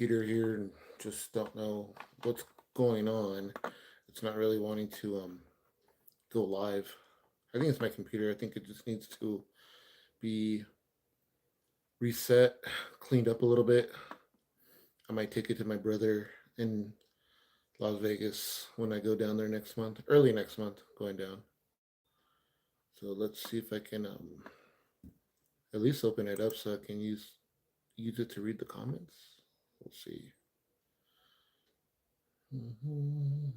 computer here and just don't know what's going on. It's not really wanting to go live. I think it's my computer. I think it just needs to be reset, cleaned up a little bit. I might take it to my brother in Las Vegas when I go down there next month, early next month, going down. So let's see if I can at least open it up so I can use it to read the comments. We'll see. Mhm.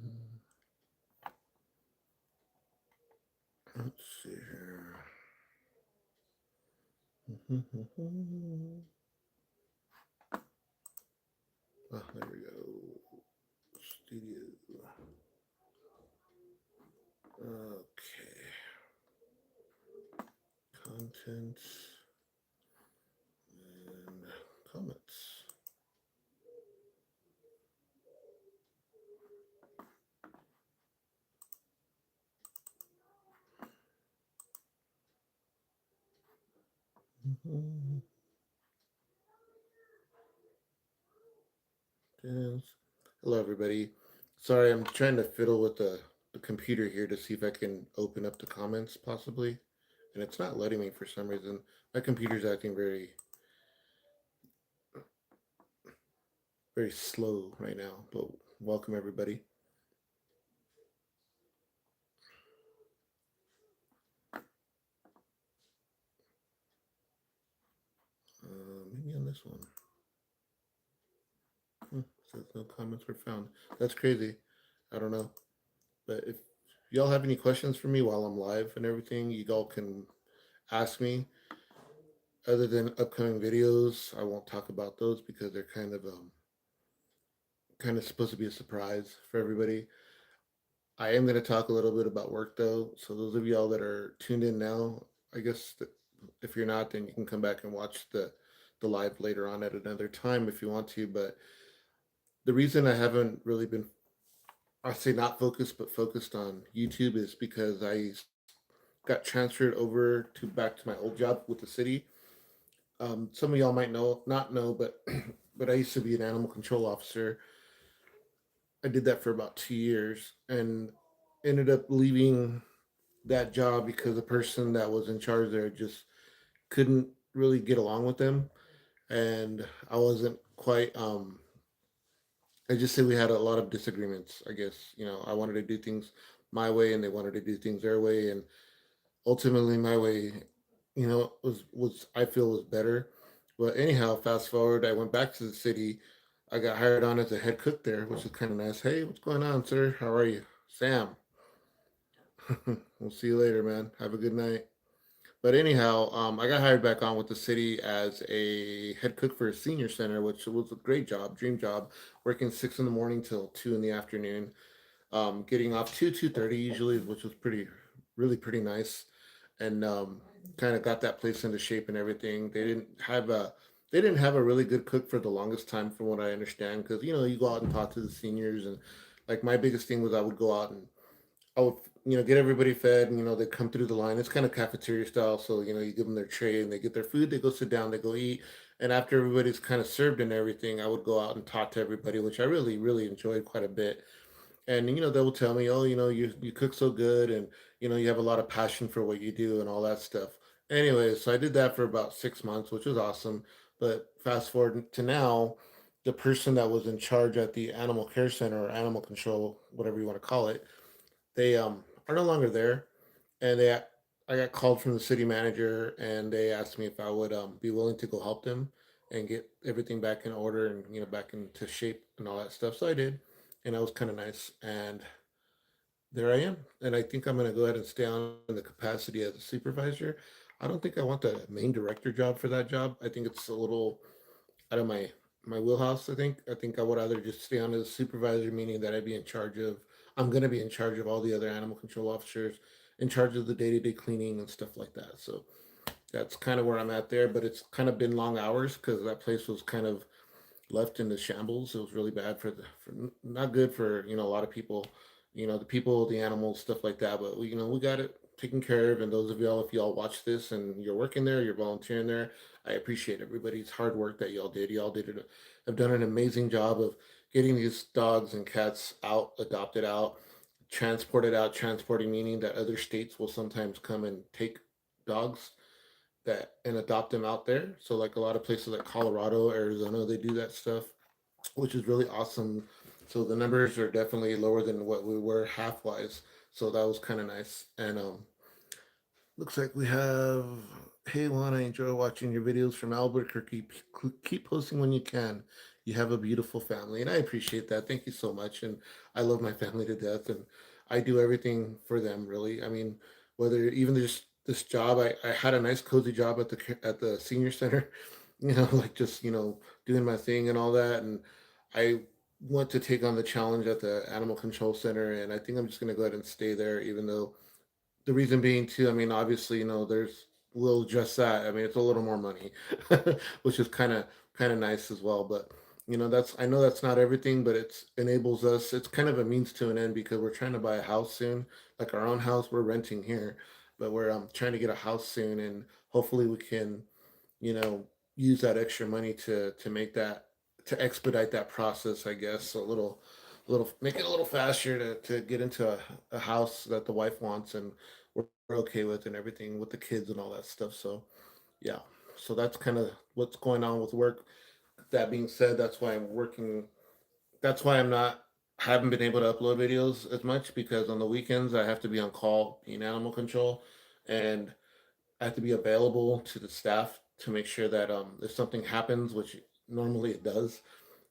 Let's see here. Oh, there we go. Studio. Okay. Contents and comments. Yes. Hello, everybody. Sorry, I'm trying to fiddle with the computer here to see if I can open up the comments possibly. And it's not letting me for some reason. My computer's acting very slow right now. But welcome, everybody. Maybe on this one. Says no comments were found. That's crazy. I don't know. But if y'all have any questions for me while I'm live and everything, you all can ask me. Other than upcoming videos, I won't talk about those because they're kind of supposed to be a surprise for everybody. I am going to talk a little bit about work though. So those of y'all that are tuned in now, I guess if you're not, then you can come back and watch the live later on at another time if you want to. But the reason I haven't really been, I say not focused, but focused on YouTube is because I got transferred over to back to my old job with the city. Some of y'all might know, not know, but but I used to be an animal control officer. I did that for about 2 years and ended up leaving that job because the person that was in charge there just couldn't really get along with them, and I wasn't quite. I just say we had a lot of disagreements. I guess I wanted to do things my way, and they wanted to do things their way, and ultimately my way, was I feel was better. But anyhow, fast forward, I went back to the city. I got hired on as a head cook there, which is kind of nice. Hey, what's going on, sir? How are you, Sam? We'll see you later, man. Have a good night. But anyhow, I got hired back on with the city as a head cook for a senior center, which was a great job, dream job. Working 6 in the morning till 2 in the afternoon, getting off 2:30 usually, which was really pretty nice, and kind of got that place into shape and everything. They didn't have a really good cook for the longest time, from what I understand, because you go out and talk to the seniors, and like my biggest thing was I would go out and I would get everybody fed, and they come through the line. It's kind of cafeteria style, so you give them their tray and they get their food. They go sit down, they go eat, and after everybody's kind of served and everything, I would go out and talk to everybody, which I really enjoyed quite a bit. And they will tell me, oh, you cook so good, and you have a lot of passion for what you do and all that stuff. Anyway, so I did that for about 6 months, which was awesome. But fast forward to now, the person that was in charge at the animal care center or animal control, whatever you want to call it, they are no longer there, and I got called from the city manager, and they asked me if I would be willing to go help them and get everything back in order and back into shape and all that stuff. So I did, and that was kind of nice. And there I am, and I think I'm going to go ahead and stay on in the capacity as a supervisor. I don't think I want the main director job for that job. I think it's a little out of my wheelhouse. I think I would either just stay on as a supervisor, meaning that I'm going to be in charge of all the other animal control officers, in charge of the day-to-day cleaning and stuff like that. So that's kind of where I'm at there. But it's kind of been long hours because that place was kind of left in the shambles. It was really bad for not good for a lot of people, the people, the animals, stuff like that. But we got it. taken care of. And those of y'all, if y'all watch this and you're working there, you're volunteering there, I appreciate everybody's hard work that y'all did. Y'all did it, have done an amazing job of getting these dogs and cats out, adopted out, transported out. Transporting meaning that other states will sometimes come and take dogs that and adopt them out there. So like a lot of places like Colorado, Arizona, they do that stuff, which is really awesome. So the numbers are definitely lower than what we were half wise. So that was kind of nice. And looks like we have, hey Juan, I enjoy watching your videos from Albuquerque. Keep posting when you can. You have a beautiful family, and I appreciate that. Thank you so much. And I love my family to death, and I do everything for them. Really, I mean, whether even this job, I had a nice cozy job at the senior center, like just doing my thing and all that, and I want to take on the challenge at the animal control center, and I think I'm just going to go ahead and stay there, even though the reason being too, I mean, obviously, there's we'll address that. I mean, it's a little more money, which is kind of nice as well. But that's I know that's not everything, but it's enables us. It's kind of a means to an end because we're trying to buy a house soon, like our own house. We're renting here, but we're trying to get a house soon, and hopefully we can you know, use that extra money to make that to expedite that process, I guess. So a little make it a little faster to get into a house that the wife wants and we're okay with and everything with the kids and all that stuff. So yeah. So that's kind of what's going on with work. That being said, that's why I'm working that's why I'm not haven't been able to upload videos as much because on the weekends I have to be on call in animal control and I have to be available to the staff to make sure that if something happens, which normally it does,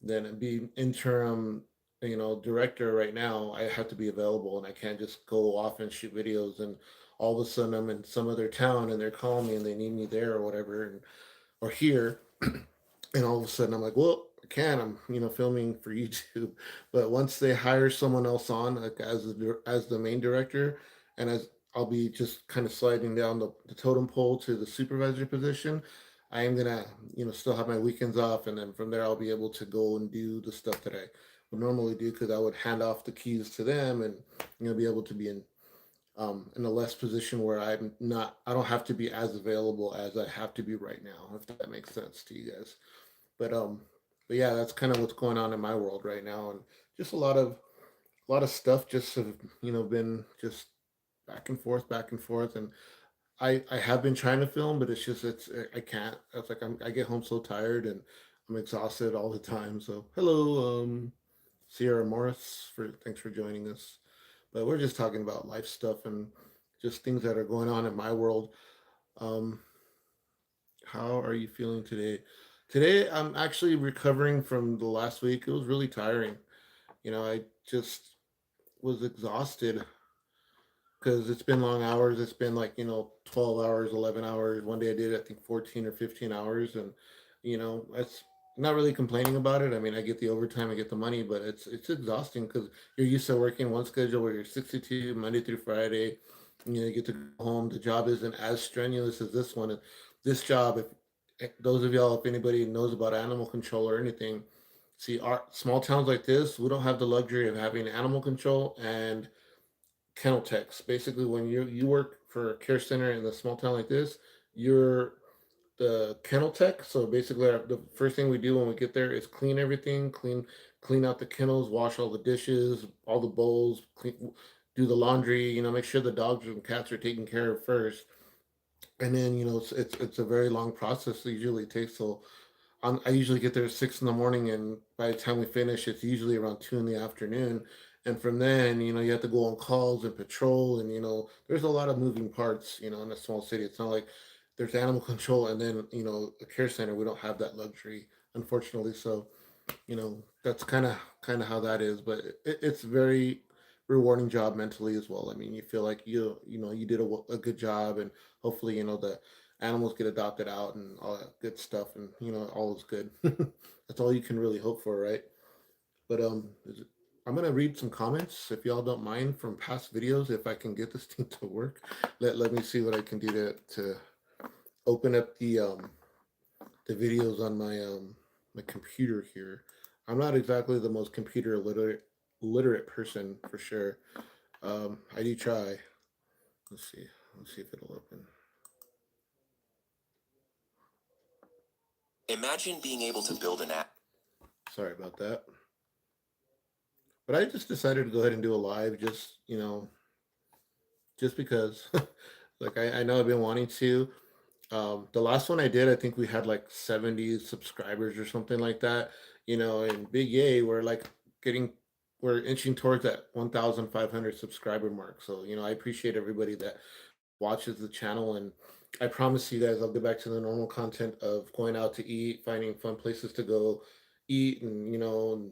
then be interim, director right now. I have to be available, and I can't just go off and shoot videos. And all of a sudden, I'm in some other town, and they're calling me, and they need me there or whatever, or here, and all of a sudden I'm like, well, I can. I'm filming for YouTube, but once they hire someone else on like as the main director, and as I'll be just kind of sliding down the totem pole to the supervisor position. I am gonna still have my weekends off, and then from there I'll be able to go and do the stuff that I would normally do because I would hand off the keys to them and be able to be in a less position where I don't have to be as available as I have to be right now, if that makes sense to you guys. But but yeah, that's kind of what's going on in my world right now, and just a lot of stuff just have been just back and forth, and I have been trying to film, but it's just I can't. It's like I get home so tired and I'm exhausted all the time. So hello, Sierra Morris, for thanks for joining us. But we're just talking about life stuff and just things that are going on in my world. Um, how are you feeling today? Today, I'm actually recovering from the last week. It was really tiring. I just was exhausted because it's been long hours. It's been like 12 hours, 11 hours. One day I did I think 14 or 15 hours, and that's not really complaining about it. I mean, I get the overtime, I get the money, but it's exhausting because you're used to working one schedule where you're 62 Monday through Friday. You get to go home. The job isn't as strenuous as this one. And this job, if those of y'all, if anybody knows about animal control or anything, see, our small towns like this, we don't have the luxury of having animal control and kennel techs. Basically, when you work for a care center in a small town like this, you're the kennel tech. So basically, the first thing we do when we get there is clean everything, clean out the kennels, wash all the dishes, all the bowls, do the laundry. Make sure the dogs and cats are taken care of first, and then it's a very long process. It usually takes till I usually get there at 6 in the morning, and by the time we finish, it's usually around 2 in the afternoon. And from then, you have to go on calls and patrol, and there's a lot of moving parts. In a small city, it's not like there's animal control and then a care center. We don't have that luxury, unfortunately. So that's kind of how that is. But it's very rewarding job mentally as well. I mean, you feel like you did a good job, and hopefully the animals get adopted out and all that good stuff, and all is good. That's all you can really hope for, right? But I'm gonna read some comments if y'all don't mind from past videos if I can get this thing to work. Let me see what I can do to open up the videos on my computer here. I'm not exactly the most computer literate person for sure. I do try. Let's see. Let's see if it'll open. Imagine being able to build an app. Sorry about that. But I just decided to go ahead and do a live, just just because. Like I know I've been wanting to. The last one I did, I think we had like 70 subscribers or something like that. And big yay, getting we're inching towards that 1,500 subscriber mark. So I appreciate everybody that watches the channel, and I promise you guys I'll get back to the normal content of going out to eat, finding fun places to go eat, and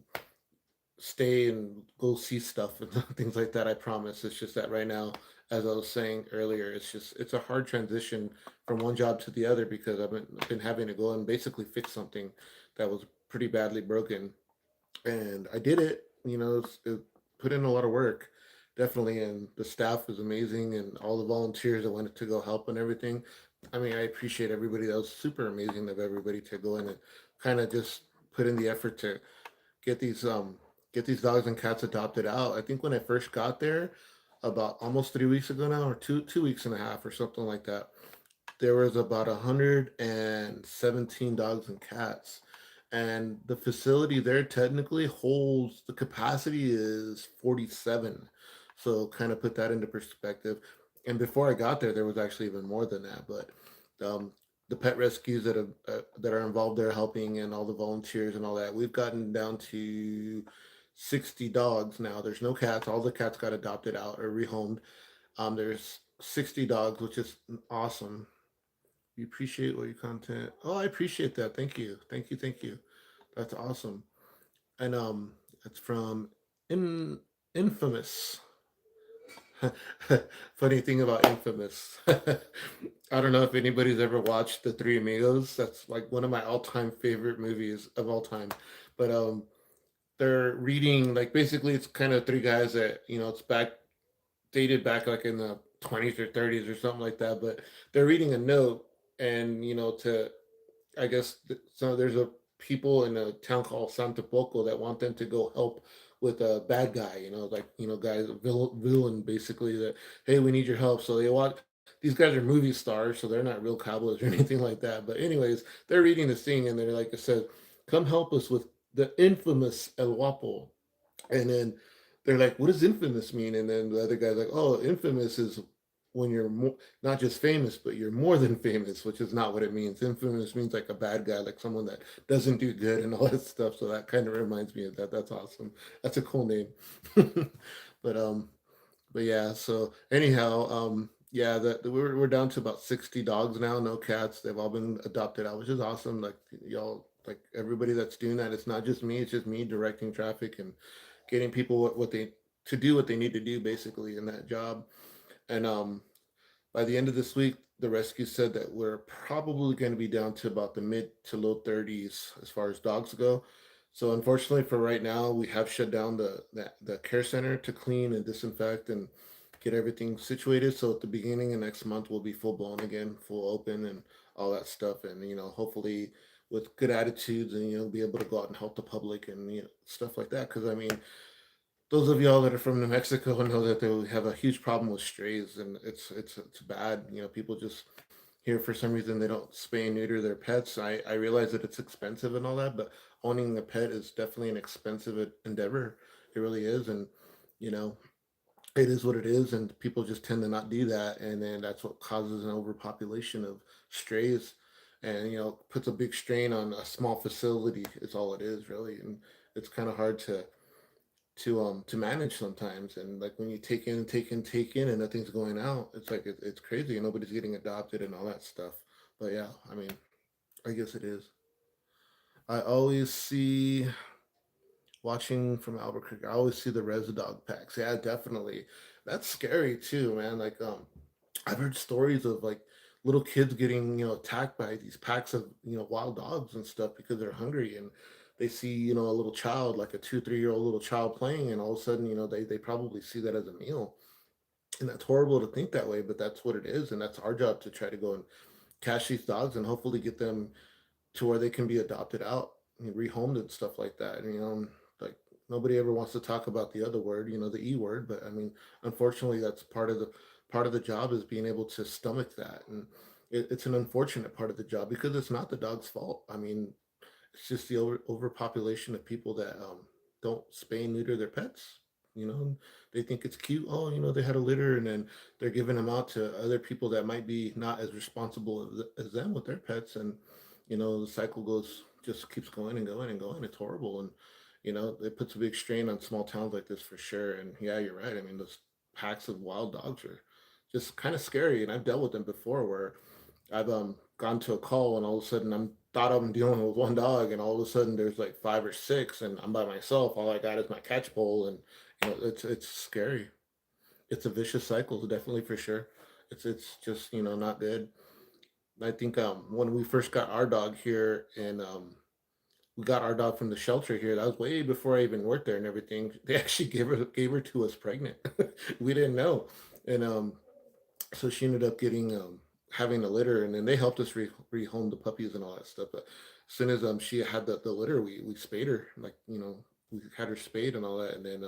stay and go see stuff and things like that. I promise. It's just that right now, as I was saying earlier, it's a hard transition from one job to the other because I've been having to go and basically fix something that was pretty badly broken, and I did it. It put in a lot of work, definitely, and the staff was amazing, and all the volunteers that wanted to go help and everything. I mean, I appreciate everybody. That was super amazing of everybody to go in and kind of just put in the effort to get these um get these dogs and cats adopted out. I think when I first got there, about almost 3 weeks ago now, or two weeks and a half, or something like that, there was about 117 dogs and cats, and the facility there technically holds, the capacity is 47. So kind of put that into perspective. And before I got there was actually even more than that. But um, the pet rescues that are involved there helping, and all the volunteers and all that, we've gotten down to 60 dogs now. There's no cats. All the cats got adopted out or rehomed. There's 60 dogs, which is awesome. You appreciate what your content. Oh, I appreciate that. Thank you. Thank you. Thank you. That's awesome. And it's from in Infamous. Funny thing about Infamous. I don't know if anybody's ever watched The Three Amigos. That's like one of my all-time favorite movies of all time. But they're reading, like, basically it's kind of three guys that, it's dated back like in the 20s or 30s or something like that, but they're reading a note, and to I guess so there's a people in a town called Santa Poco that want them to go help with a bad guy, like, guys, a villain basically, that, hey, we need your help. So they want, these guys are movie stars, so they're not real cowboys or anything like that. But anyways, they're reading this thing, and they're like, it says, come help us with the infamous El Guapo. And then they're like, what does infamous mean? And then the other guy's like, oh, infamous is when you're not just famous, but you're more than famous, which is not what it means. Infamous means like a bad guy, like someone that doesn't do good and all that stuff. So that kind of reminds me of that. That's awesome. That's a cool name. but but yeah, so anyhow, yeah, we're down to about 60 dogs now, no cats. They've all been adopted out, which is awesome. Like, y'all, like, everybody that's doing that, it's not just me, it's just me directing traffic and getting people what they to do what they need to do basically in that job. And by the end of this week, the rescue said that we're probably going to be down to about the mid to low 30s as far as dogs go. So unfortunately, for right now, we have shut down the care center to clean and disinfect and get everything situated. So at the beginning of next month, we'll be full blown again, full open, and all that stuff. And hopefully with good attitudes, and be able to go out and help the public, and stuff like that. Because I mean, those of y'all that are from New Mexico know that they have a huge problem with strays, and it's bad. People just here for some reason they don't spay and neuter their pets. I realize that it's expensive and all that, but owning a pet is definitely an expensive endeavor. It really is, and you know it is what it is, and people just tend to not do that, and then that's what causes an overpopulation of strays, and puts a big strain on a small facility. Is all it is really, and it's kind of hard to manage sometimes. And like when you take in and nothing's going out, it's like it's crazy, and nobody's getting adopted and all that stuff. But yeah, I mean, I guess it is. I always see, watching from Albuquerque, I always see the res dog packs. Yeah, definitely. That's scary too, man. Like, I've heard stories of like little kids getting attacked by these packs of wild dogs and stuff because they're hungry, and they see a little child, like a 2 3 year old little child playing, and all of a sudden they probably see that as a meal. And that's horrible to think that way, but that's what it is, and that's our job to try to go and catch these dogs and hopefully get them to where they can be adopted out and rehomed and stuff like that. And like, nobody ever wants to talk about the other word, the E word, but I mean, unfortunately, that's part of the job is being able to stomach that, and it's an unfortunate part of the job because it's not the dog's fault. I mean, it's just the overpopulation of people that don't spay and neuter their pets. You know, they think it's cute. Oh, they had a litter, and then they're giving them out to other people that might be not as responsible as them with their pets, and the cycle just keeps going and going and going. It's horrible, and it puts a big strain on small towns like this for sure. And yeah, you're right. I mean, those packs of wild dogs are just kind of scary, and I've dealt with them before where I've gone to a call and all of a sudden I'm thought I'm dealing with one dog and all of a sudden there's like five or six and I'm by myself. All I got is my catch pole and it's scary. It's a vicious cycle, definitely for sure. It's just not good. I think when we first got our dog here and we got our dog from the shelter here. That was way before I even worked there and everything. They actually gave her to us pregnant. We didn't know, and so she ended up getting having a litter, and then they helped us rehome the puppies and all that stuff. But as soon as she had the litter, we spayed her, like we had her spayed and all that, and then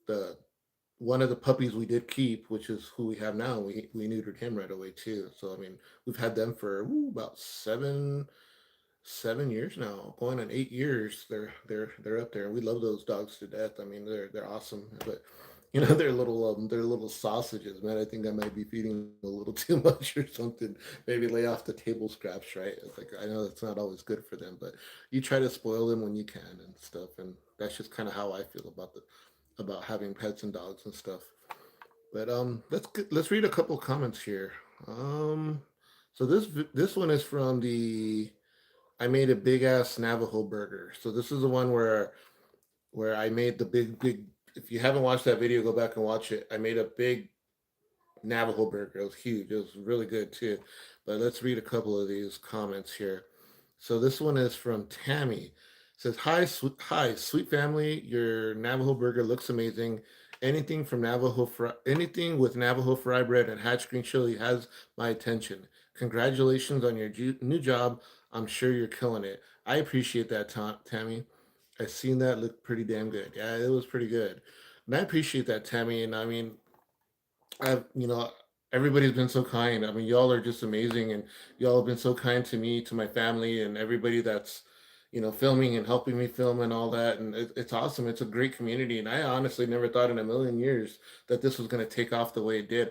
the one of the puppies we did keep, which is who we have now, we neutered him right away too. So I mean, we've had them for about 7 years now, going on 8 years. They're up there, and we love those dogs to death. I mean, they're awesome, but they're little sausages, man. I think I might be feeding a little too much or something. Maybe lay off the table scraps, right? It's like I know that's not always good for them, but you try to spoil them when you can and stuff, and that's just kind of how I feel about having pets and dogs and stuff. But let's read a couple comments here. Um, so this one is from the I made a big ass Navajo burger. So this is the one where I made the big. If you haven't watched that video, go back and watch it. I made a big Navajo burger. It was huge. It was really good too. But let's read a couple of these comments here. So this one is from Tammy. It says, hi, sweet family. Your Navajo burger looks amazing. Anything with Navajo fry bread and hatch green chili has my attention. Congratulations on your new job. I'm sure you're killing it. I appreciate that, Tammy. I seen that look pretty damn good. Yeah, it was pretty good. And I appreciate that, Tammy. And I mean, everybody's been so kind. I mean, y'all are just amazing, and y'all have been so kind to me, to my family, and everybody that's, filming and helping me film and all that. And it's awesome. It's a great community, and I honestly never thought in a million years that this was going to take off the way it did.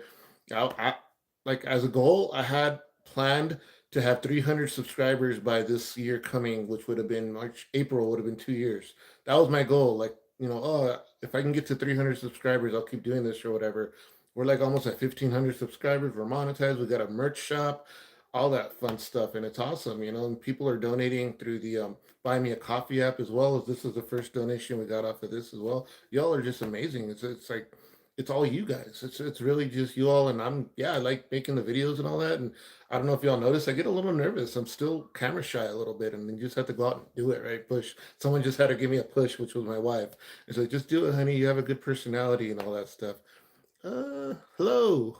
I like as a goal, I had planned to have 300 subscribers by this year coming, which would have been April would have been 2 years. That was my goal. Like, oh, if I can get to 300 subscribers, I'll keep doing this or whatever. We're like almost at 1,500 subscribers. We're monetized. We got a merch shop, all that fun stuff, and it's awesome. And people are donating through the Buy Me a Coffee app as well. As this is the first donation we got off of this as well. Y'all are just amazing. It's like it's all you guys. It's really just you all, and I like making the videos and all that. And I don't know if y'all notice, I get a little nervous. I'm still camera shy a little bit, and you just have to go out and do it, right? Push. Someone just had to give me a push, which was my wife. It's like, just do it, honey. You have a good personality and all that stuff. Hello,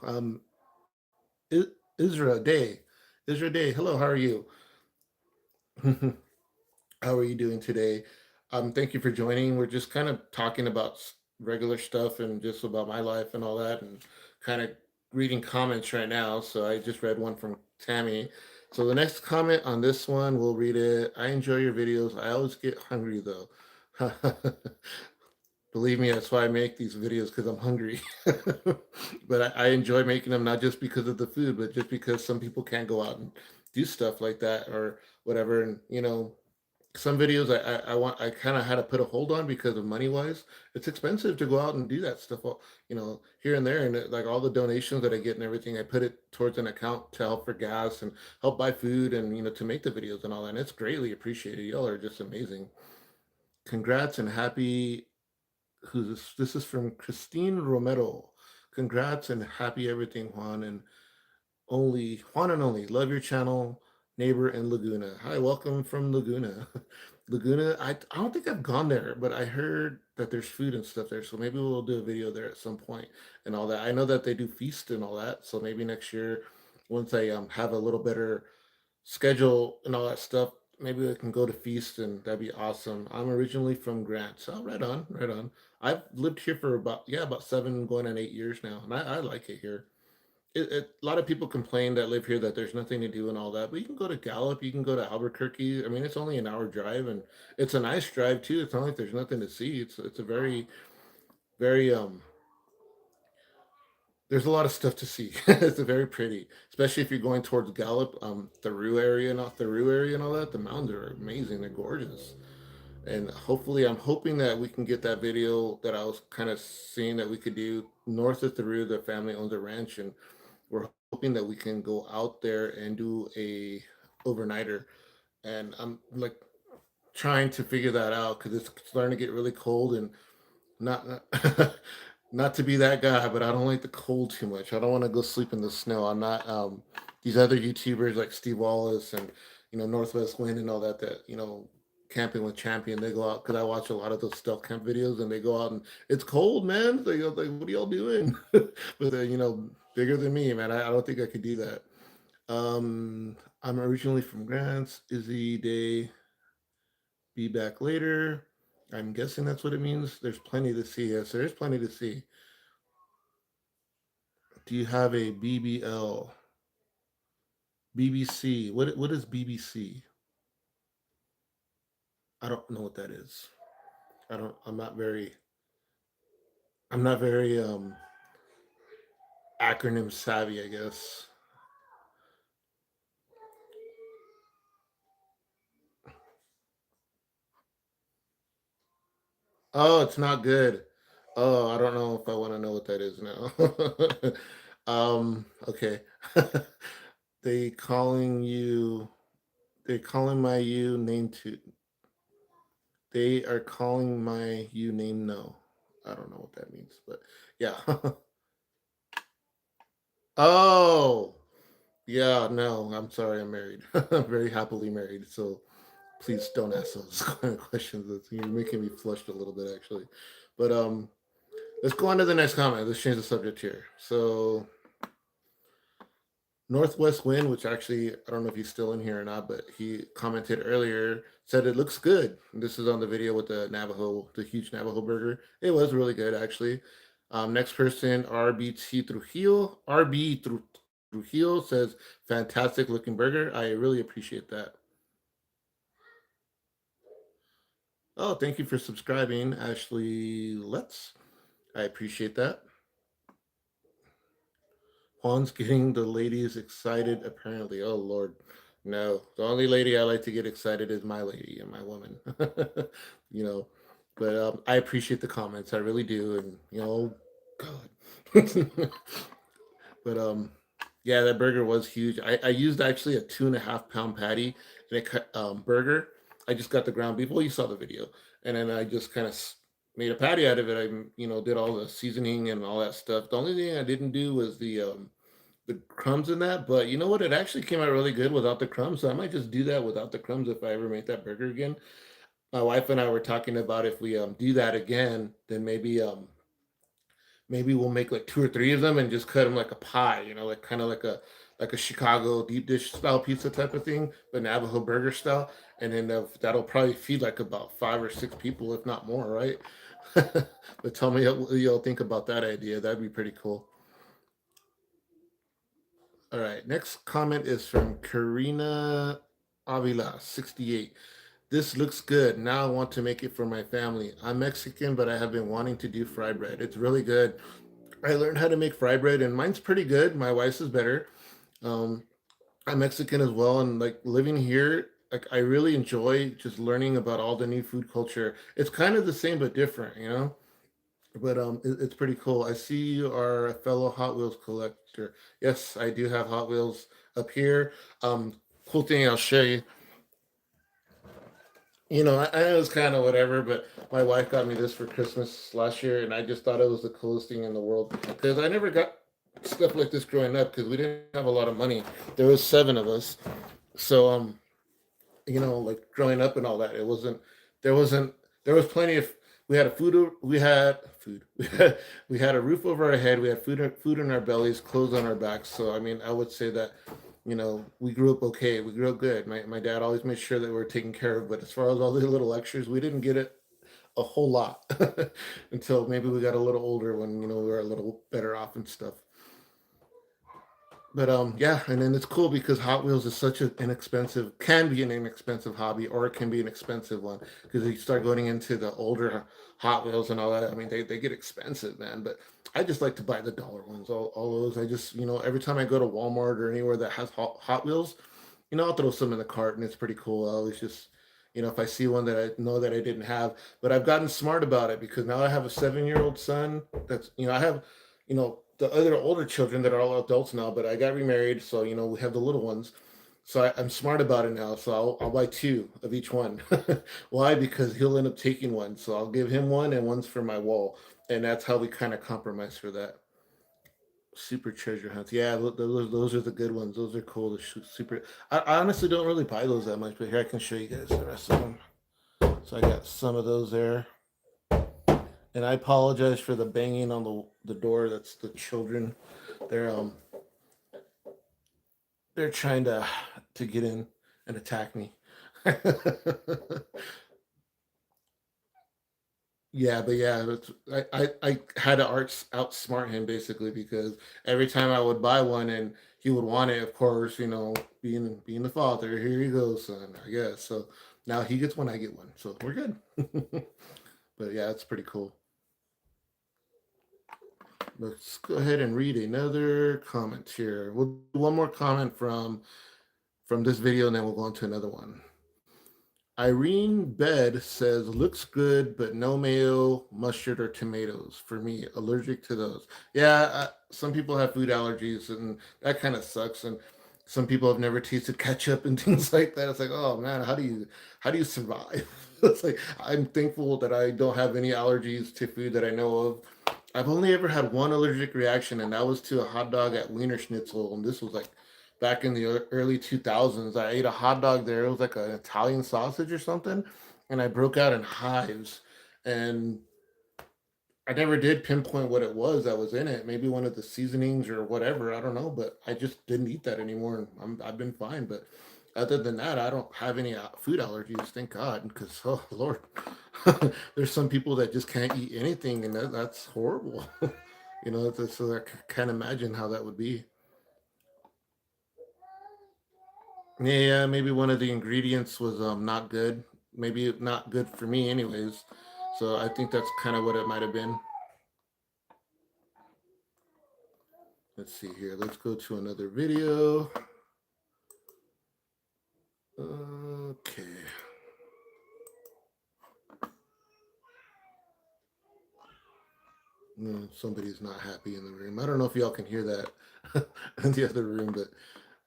Isra Day. Isra Day. Hello, how are you? How are you doing today? Thank you for joining. We're just kind of talking about regular stuff and just about my life and all that, and kind of reading comments right now. So I just read one from Tammy. So the next comment on this one, we'll read it. I enjoy your videos. I always get hungry though. Believe me, that's why I make these videos because I'm hungry. But I enjoy making them not just because of the food, but just because some people can't go out and do stuff like that or whatever. And some videos I kind of had to put a hold on because of money wise. It's expensive to go out and do that stuff. Here and there, and like all the donations that I get and everything, I put it towards an account to help for gas and help buy food and to make the videos and all that. And it's greatly appreciated. Y'all are just amazing. Congrats and happy who's this? This is from Christine Romero. Congrats and happy everything, Juan and only. Love your channel, neighbor in Laguna. Hi, welcome from Laguna. Laguna, I don't think I've gone there, but I heard that there's food and stuff there, so maybe we'll do a video there at some point and all that. I know that they do feast and all that, so maybe next year, once I have a little better schedule and all that stuff, maybe we can go to feast, and that'd be awesome. I'm originally from Grant, so right on, right on. I've lived here for about 7 going on 8 years now, and I like it here. A lot of people complain that live here that there's nothing to do and all that, but you can go to Gallup, you can go to Albuquerque. I mean, it's only an hour drive, and it's a nice drive too. It's not like there's nothing to see. It's a very there's a lot of stuff to see. It's very pretty, especially if you're going towards Gallup, Theroux area, not Theroux area and all that. The mountains are amazing. They're gorgeous. And hopefully, I'm hoping that we can get that video that I was kind of seeing that we could do north of Theroux. The family owns a ranch, and we're hoping that we can go out there and do a overnighter. And I'm like trying to figure that out because it's starting to get really cold, and not not to be that guy, but I don't like the cold too much. I don't want to go sleep in the snow. I'm not these other YouTubers like Steve Wallace and Northwest Wind and all that camping with Champion. They go out because I watch a lot of those stealth camp videos, and they go out and it's cold, man. They go like, "What are y'all doing?" But they're bigger than me, man. I don't think I could do that. I'm originally from Grants. Izzy Day, be back later. I'm guessing that's what it means. There's plenty to see. Yes, there is plenty to see. Do you have a BBL? BBC. What is BBC? I don't know what that is. I don't. I'm not very acronym savvy, I guess. Oh, it's not good. Oh, I don't know if I want to know what that is now. Okay. they calling you. They calling my you name to. They are calling my you name no. I don't know what that means, but yeah. Oh, yeah. No, I'm sorry. I'm married. I'm very happily married. So please don't ask those kind of questions. You're making me flushed a little bit, actually. But let's go on to the next comment. Let's change the subject here. So Northwest Wind, which actually I don't know if he's still in here or not, but he commented earlier, said it looks good. This is on the video with the huge Navajo burger. It was really good actually. Next person, RBT Trujillo. Trujillo says, fantastic looking burger. I really appreciate that. Oh, thank you for subscribing, Ashley Let's. I appreciate that. Juan's getting the ladies excited, apparently. Oh, Lord. No, the only lady I like to get excited is my lady and my woman. you know, but I appreciate the comments. I really do. And, God. but yeah, that burger was huge. I used actually a 2.5 pound patty and a burger. I just got the ground beef. Well, you saw the video, and then I just kind of made a patty out of it. I did all the seasoning and all that stuff. The only thing I didn't do was the crumbs in that. But you know what? It actually came out really good without the crumbs. So I might just do that without the crumbs if I ever make that burger again. My wife and I were talking about if we do that again, then maybe we'll make like two or three of them and just cut them like a pie, like kind of like a Chicago deep dish style pizza type of thing, but Navajo burger style. And then that'll probably feed like about 5 or 6 people, if not more, right? But tell me what y'all think about that idea. That'd be pretty cool. All right. Next comment is from Karina Avila, 68. This looks good. Now I want to make it for my family. I'm Mexican, but I have been wanting to do fried bread. It's really good. I learned how to make fried bread, and mine's pretty good. My wife's is better. Um, I'm Mexican as well, and like living here, like I really enjoy just learning about all the new food culture. It's kind of the same but different. But it's pretty cool. I see you are a fellow Hot Wheels collector. Yes, I do have Hot Wheels up here. Cool thing I'll show you. I know it's kind of whatever, but my wife got me this for Christmas last year, and I just thought it was the coolest thing in the world because I never got stuff like this growing up because we didn't have a lot of money. There was seven of us, so like growing up and all that, it wasn't. There wasn't. There was plenty of. We had a food. We had food. We had a roof over our head. We had food in our bellies, clothes on our backs. So I mean, I would say that we grew up okay. We grew up good. My dad always made sure that we were taken care of. But as far as all the little extras, we didn't get it a whole lot until maybe we got a little older when we were a little better off and stuff. But yeah, and then it's cool because Hot Wheels is such an inexpensive, can be an inexpensive hobby, or it can be an expensive one because you start going into the older Hot Wheels and all that. I mean, they get expensive, man. But I just like to buy the dollar ones. All those. I just every time I go to Walmart or anywhere that has Hot Wheels, I'll throw some in the cart and it's pretty cool. I always just if I see one that I know that I didn't have, but I've gotten smart about it because now I have a 7-year-old son. That's I have the other older children that are all adults now, but I got remarried, so we have the little ones. So I'm smart about it now. So I'll buy two of each one. Why? Because he'll end up taking one. So I'll give him one and one's for my wall, and that's how we kind of compromise for that. Super treasure hunts. Yeah, those are the good ones. Those are cool. Super. I honestly don't really buy those that much, but here I can show you guys the rest of them. So I got some of those there. And I apologize for the banging on the door. That's the children. They're they're trying to get in and attack me. Yeah, but yeah, I had to outsmart him basically because every time I would buy one and he would want it, of course, being the father, here you go, son, I guess. So now he gets one, I get one. So we're good. But yeah, it's pretty cool. Let's go ahead and read another comment here. We'll do one more comment from this video and then we'll go on to another one. Irene Bed says, looks good, but no mayo, mustard, or tomatoes for me. Allergic to those. Yeah, some people have food allergies, and that kind of sucks. And some people have never tasted ketchup and things like that. It's like, oh man, how do you survive? It's like I'm thankful that I don't have any allergies to food that I know of. I've only ever had one allergic reaction, and that was to a hot dog at Wiener Schnitzel, and this was like back in the early 2000s. I ate a hot dog there. It was like an Italian sausage or something, and I broke out in hives. And I never did pinpoint what it was that was in it. Maybe one of the seasonings or whatever. I don't know, but I just didn't eat that anymore, and I've been fine. But other than that, I don't have any food allergies. Thank God, because oh Lord, there's some people that just can't eat anything, and that's horrible. So I can't imagine how that would be. Yeah, maybe one of the ingredients was not good. Maybe not good for me, anyways. So I think that's kind of what it might have been. Let's see here. Let's go to another video. Okay. Somebody's not happy in the room. I don't know if y'all can hear that in the other room, but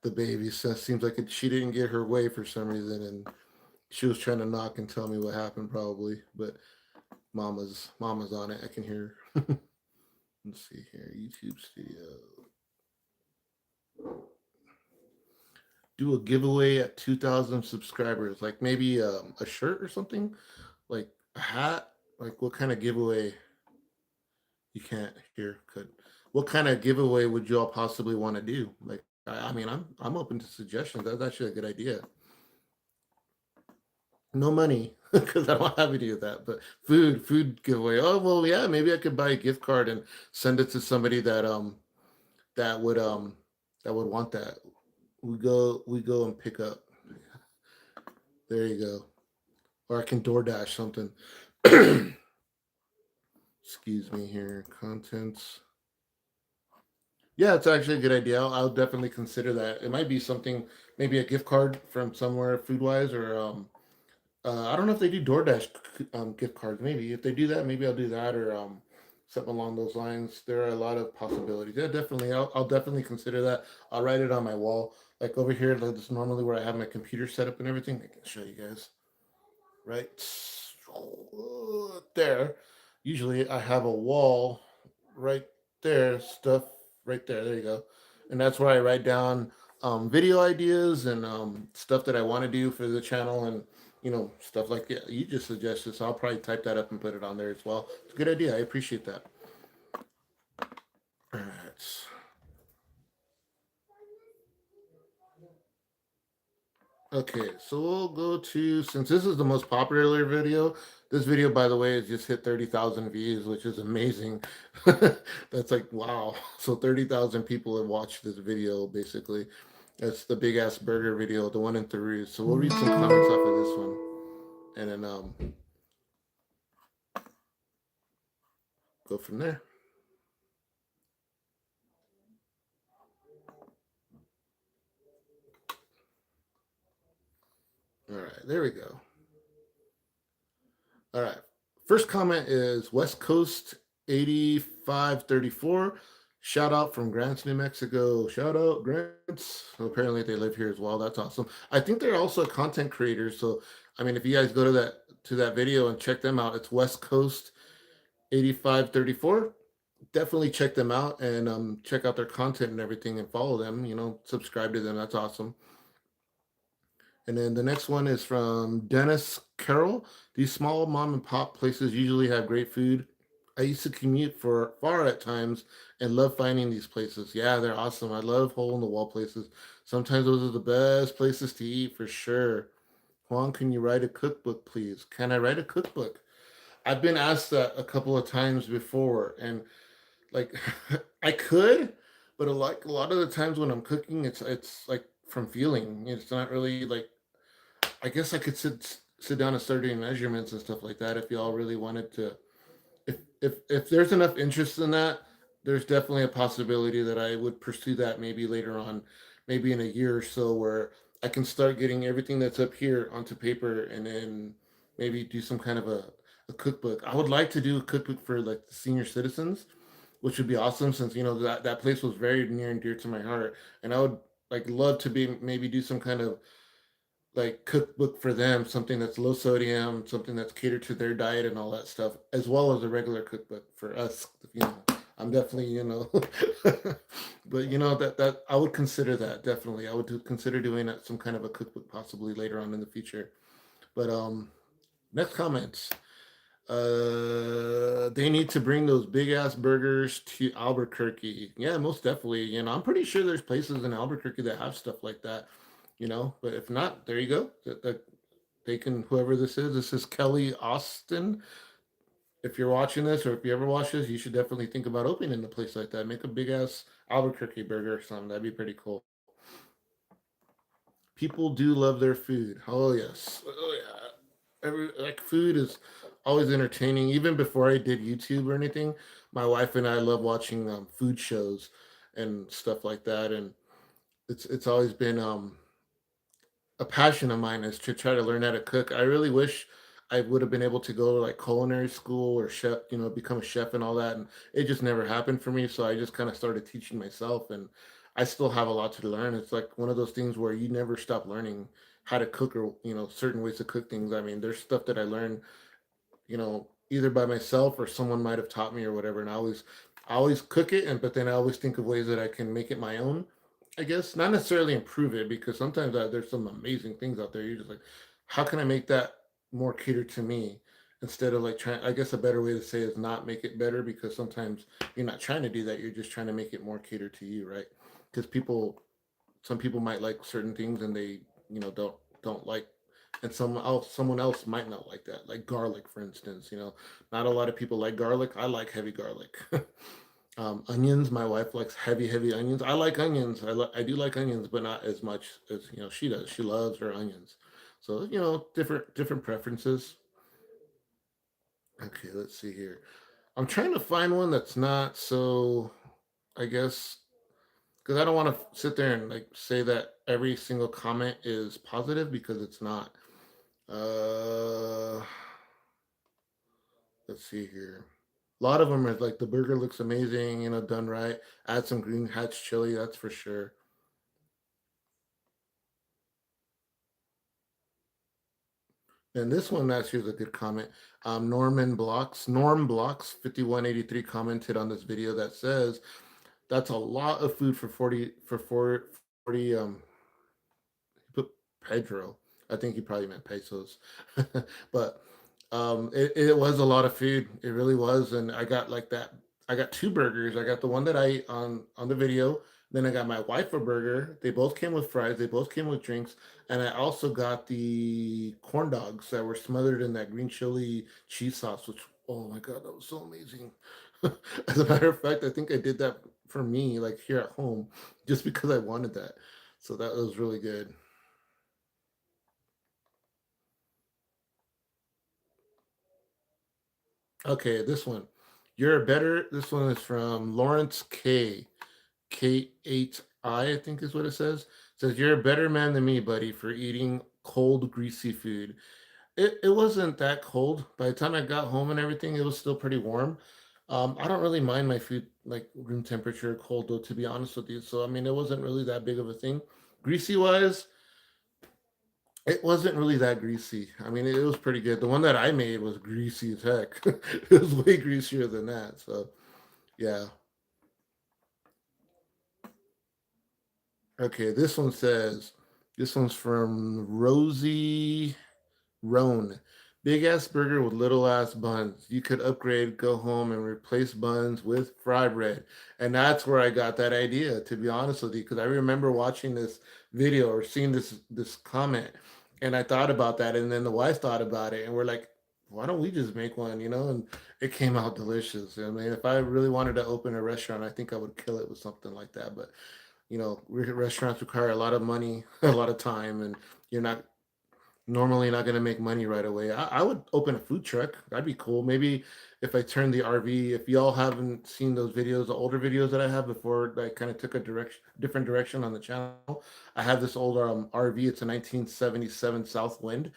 the baby seems like she didn't get her way for some reason, and she was trying to knock and tell me what happened, probably. But mama's on it. I can hear her. Let's see here. YouTube Studio. Do a giveaway at 2,000 subscribers, like maybe a shirt or something, like a hat. Like what kind of giveaway? You can't hear. Could what kind of giveaway would you all possibly want to do? Like I mean, I'm open to suggestions. That's actually a good idea. No money because I don't have any of that, but food giveaway. Oh well, yeah, maybe I could buy a gift card and send it to somebody that would um that would want that. We go and pick up. There you go. Or I can DoorDash something. Excuse me here. Contents. Yeah, it's actually a good idea. I'll definitely consider that. It might be something, maybe a gift card from somewhere food wise, or I don't know if they do DoorDash gift cards. Maybe if they do that, maybe I'll do that, or something along those lines. There are a lot of possibilities. Yeah, definitely. I'll definitely consider that. I'll write it on my wall, like over here. That's normally where I have my computer set up and everything. I can show you guys. Right there. Usually I have a wall right there, stuff right there. There you go. And that's where I write down video ideas and stuff that I want to do for the channel and stuff like that. You just suggested, so I'll probably type that up and put it on there as well. It's a good idea. I appreciate that. All right. Okay, so we'll go to, since this is the most popular video, this video, by the way, has just hit 30,000 views, which is amazing. That's like, wow. So 30,000 people have watched this video, basically. That's the big ass burger video, the one in Peru. So we'll read some comments off of this one, and then go from there. All right, there we go. All right. First comment is West Coast 8534. Shout out from Grants, New Mexico. Shout out, Grants. So apparently they live here as well. That's awesome. I think they're also a content creator. So I mean, if you guys go to that video and check them out, it's West Coast 8534. Definitely check them out and check out their content and everything and follow them. Subscribe to them. That's awesome. And then the next one is from Dennis Carroll. These small mom and pop places usually have great food. I used to commute for far at times and love finding these places. Yeah, they're awesome. I love hole in the wall places. Sometimes those are the best places to eat for sure. Juan, can you write a cookbook, please? Can I write a cookbook? I've been asked that a couple of times before, and like I could, but a lot of the times when I'm cooking, it's like from feeling. It's not really like I guess I could sit down and start doing measurements and stuff like that if y'all really wanted to. If there's enough interest in that, there's definitely a possibility that I would pursue that maybe later on, maybe in a year or so, where I can start getting everything that's up here onto paper and then maybe do some kind of a cookbook. I would like to do a cookbook for like the senior citizens, which would be awesome since that place was very near and dear to my heart, and I would like love to be maybe do some kind of like cookbook for them, something that's low sodium, something that's catered to their diet and all that stuff, as well as a regular cookbook for us. I'm definitely, but that I would consider that definitely. I would consider doing some kind of a cookbook possibly later on in the future. But next comments. They need to bring those big ass burgers to Albuquerque. Yeah, most definitely. I'm pretty sure there's places in Albuquerque that have stuff like that. But if not, there you go. That they can, whoever this is Kelly Austin. If you're watching this or if you ever watch this, you should definitely think about opening a place like that. Make a big ass Albuquerque burger or something. That'd be pretty cool. People do love their food. Oh yes. Oh yeah. Like food is always entertaining. Even before I did YouTube or anything, my wife and I love watching food shows and stuff like that. And it's always been a passion of mine is to try to learn how to cook. I really wish I would have been able to go to like culinary school or chef, become a chef and all that. And it just never happened for me. So I just kind of started teaching myself, and I still have a lot to learn. It's like one of those things where you never stop learning how to cook or, certain ways to cook things. I mean, there's stuff that I learned, either by myself or someone might have taught me or whatever. And I always cook it, but then I always think of ways that I can make it my own. I guess not necessarily improve it because sometimes there's some amazing things out there. You're just like, how can I make that more catered to me instead of like trying? I guess a better way to say is not make it better because sometimes you're not trying to do that. You're just trying to make it more catered to you, right? Because some people might like certain things and they, don't like, and someone else might not like that, like garlic, for instance. Not a lot of people like garlic. I like heavy garlic. Onions. My wife likes heavy, heavy onions. I like onions. I do like onions, but not as much as she does. She loves her onions. So different preferences. Okay, let's see here. I'm trying to find one that's not so. I guess because I don't want to sit there and like say that every single comment is positive because it's not. Uh, let's see here. A lot of them are like the burger looks amazing, done right. Add some green hatch chili, that's for sure. And this one actually is a good comment. Norm Blocks 5183 commented on this video that says that's a lot of food for 40 he put Pedro. I think he probably meant pesos. But it was a lot of food. It really was. And I got like that. I got two burgers. I got the one that I ate on the video, Then I got my wife a burger. They both came with fries. They both came with drinks. And I also got the corn dogs that were smothered in that green chili cheese sauce, which, oh my God, that was so amazing. As a matter of fact, I think I did that for me, like here at home, just because I wanted that. So that was really good. Okay, this one. You're better. This one is from Lawrence K8I, I think is what it says. It says, you're a better man than me, buddy, for eating cold, greasy food. It wasn't that cold. By the time I got home and everything, it was still pretty warm. I don't really mind my food like room temperature cold though, to be honest with you. So I mean, it wasn't really that big of a thing. Greasy wise, it wasn't really that greasy. I mean, it was pretty good. The one that I made was greasy as heck. It was way greasier than that. So yeah. Okay, this one's from Rosie Roan. Big ass burger with little ass buns. You could upgrade, go home, and replace buns with fry bread. And that's where I got that idea, to be honest with you, because I remember watching this video or seeing this comment, and I thought about that, and then the wife thought about it, and we're like, why don't we just make one, you know? And it came out delicious. I mean, if I really wanted to open a restaurant, I think I would kill it with something like that. But restaurants require a lot of money, a lot of time, and you're not normally not going to make money right away. I would open a food truck. That'd be cool. Maybe if I turn the RV, if y'all haven't seen those videos, the older videos that I have before I kind of took a different direction on the channel, I have this old RV. It's a 1977 Southwind,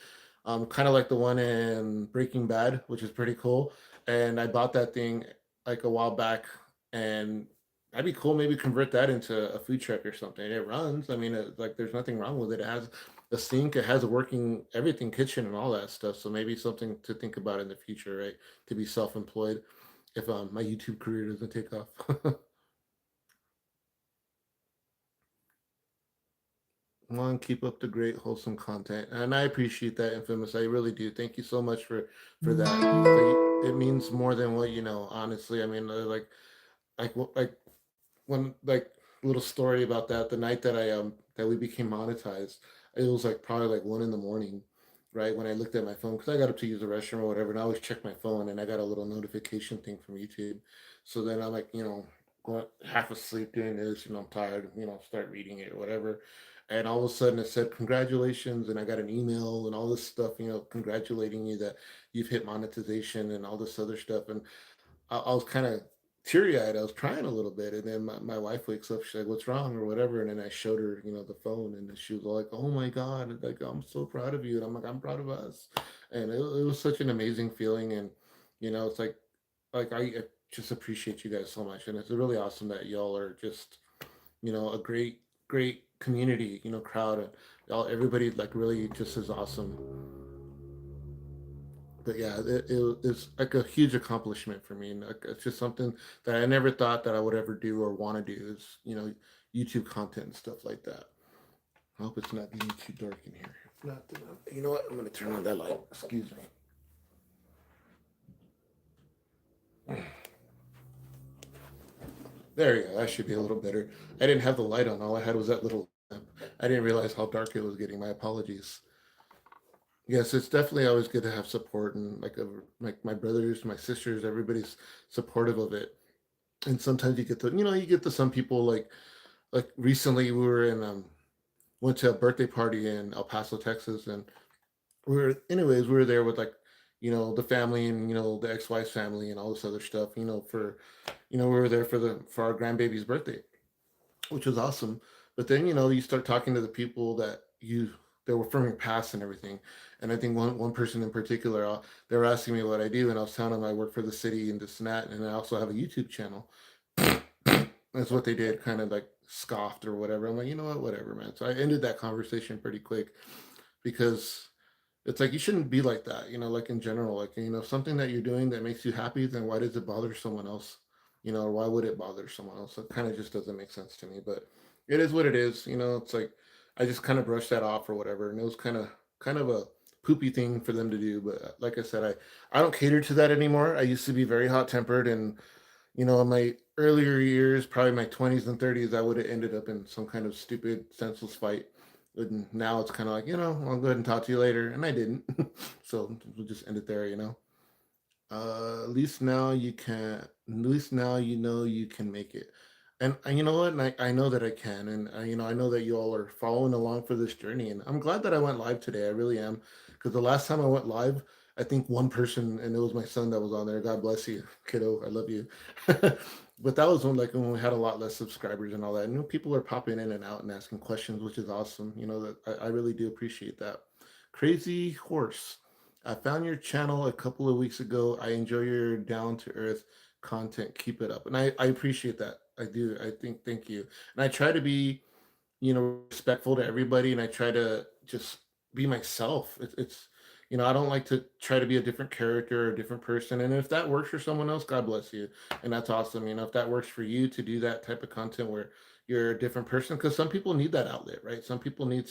kind of like the one in Breaking Bad, which is pretty cool. And I bought that thing like a while back, and that'd be cool. Maybe convert that into a food truck or something. It runs. I mean, like there's nothing wrong with it. It has a sink. It has a working everything kitchen and all that stuff. So maybe something to think about in the future, right? To be self-employed if my YouTube career doesn't take off. One, keep up the great wholesome content, and I appreciate that, Infamous. I really do. Thank you so much for that. Like, it means more than what you know. Honestly, I mean, like when like little story about that. The night that I that we became monetized, it was like probably like 1 in the morning, right? When I looked at my phone because I got up to use the restroom or whatever, and I always check my phone, and I got a little notification thing from YouTube. So then I'm like, going half asleep doing this, I'm tired, start reading it or whatever. And all of a sudden it said congratulations, and I got an email and all this stuff, congratulating you that you've hit monetization and all this other stuff. And I was kind of teary eyed. I was crying a little bit, and then my wife wakes up. She's like, "What's wrong?" or whatever. And then I showed her, the phone, and she was like, "Oh my God! Like I'm so proud of you." And I'm like, "I'm proud of us." And it was such an amazing feeling, and it's like I just appreciate you guys so much, and it's really awesome that y'all are just a great community, crowd, and y'all everybody like really just is awesome. But yeah, it's like a huge accomplishment for me. And like, it's just something that I never thought that I would ever do or want to do is, YouTube content and stuff like that. I hope it's not getting too dark in here. If not, then you know what? I'm going to turn on that light. Excuse me. There you go. That should be a little better. I didn't have the light on. All I had was that little lamp. I didn't realize how dark it was getting. My apologies. Yes, it's definitely always good to have support and like my brothers, my sisters, everybody's supportive of it. And sometimes you get to some people like recently we were in went to a birthday party in El Paso, Texas, and we were there with like the family and the ex-wife's family and all this other stuff, for we were there for our grandbaby's birthday, which was awesome. But then you start talking to the people that were from your past and everything. And I think one person in particular, they were asking me what I do, and I was telling them I work for the city and this and that, and I also have a YouTube channel. That's what they did, kind of like scoffed or whatever. I'm like, you know what, whatever, man. So I ended that conversation pretty quick because it's like you shouldn't be like that, like in general, like something that you're doing that makes you happy, then why does it bother someone else? Or why would it bother someone else? It kind of just doesn't make sense to me. But it is what it is. It's like I just kind of brushed that off or whatever, and it was kind of a poopy thing for them to do. But like I said, I don't cater to that anymore. I used to be very hot tempered, and I might earlier years, probably my 20s and 30s, I would have ended up in some kind of stupid, senseless fight. And now it's kind of like, I'll go ahead and talk to you later. And I didn't. So we'll just end it there. At least now you can, at least now you know you can make it. And you know what? And I know that I can. And I know that you all are following along for this journey. And I'm glad that I went live today. I really am. Because the last time I went live, I think one person, and it was my son that was on there. God bless you, kiddo. I love you. But that was when we had a lot less subscribers and all that. And people are popping in and out and asking questions, which is awesome. That I really do appreciate that. Crazy Horse. I found your channel a couple of weeks ago. I enjoy your down to earth content. Keep it up. And I appreciate that. I do. I think, thank you. And I try to be, respectful to everybody, and I try to just be myself. I don't like to try to be a different character or a different person. And if that works for someone else, God bless you. And that's awesome. If that works for you to do that type of content where you're a different person, because some people need that outlet, right? To some people need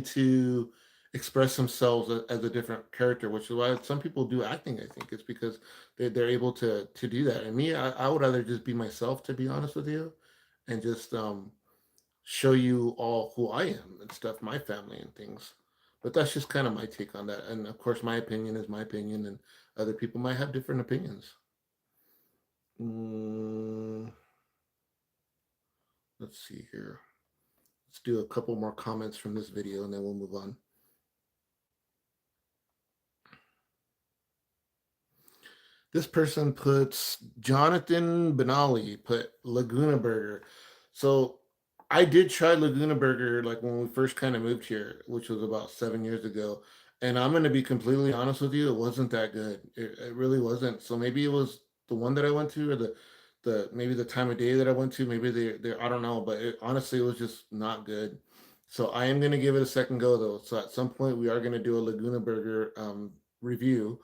to express themselves as a different character, which is why some people do acting. I think it's because they're able to do that. And me, I would rather just be myself, to be honest with you, and just show you all who I am and stuff, my family and things. But that's just kind of my take on that. And of course, my opinion is my opinion, and other people might have different opinions. Mm, let's see here. Let's do a couple more comments from this video, and then we'll move on. This person puts Jonathan Benali put Laguna Burger. So I did try Laguna Burger like when we first kind of moved here, which was about 7 years ago. And I'm going to be completely honest with you, it wasn't that good. It really wasn't. So maybe it was the one that I went to, or the maybe the time of day that I went to. Maybe they I don't know, but honestly, it was just not good. So I am going to give it a second go though. So at some point we are going to do a Laguna Burger review,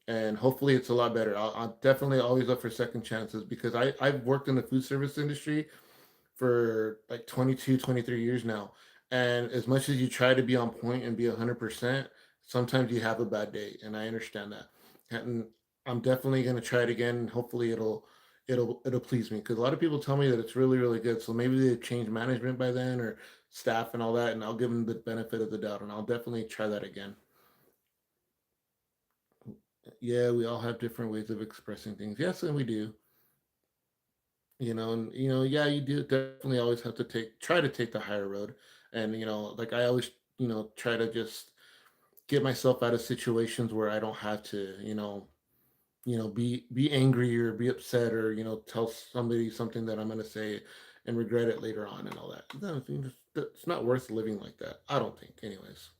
and hopefully it's a lot better. I'm definitely always up for second chances because I've worked in the food service industry for like 22, 23 years now. And as much as you try to be on point and be 100%, sometimes you have a bad day. And I understand that. And I'm definitely going to try it again. And hopefully it'll please me, because a lot of people tell me that it's really, really good. So maybe they change management by then, or staff and all that. And I'll give them the benefit of the doubt. And I'll definitely try that again. Yeah, we all have different ways of expressing things. Yes, and we do. And yeah, you do definitely always have to try to take the higher road. And like I always, try to just get myself out of situations where I don't have to, be angry or be upset, or tell somebody something that I'm going to say and regret it later on and all that. No, it's not worth living like that. I don't think, anyways.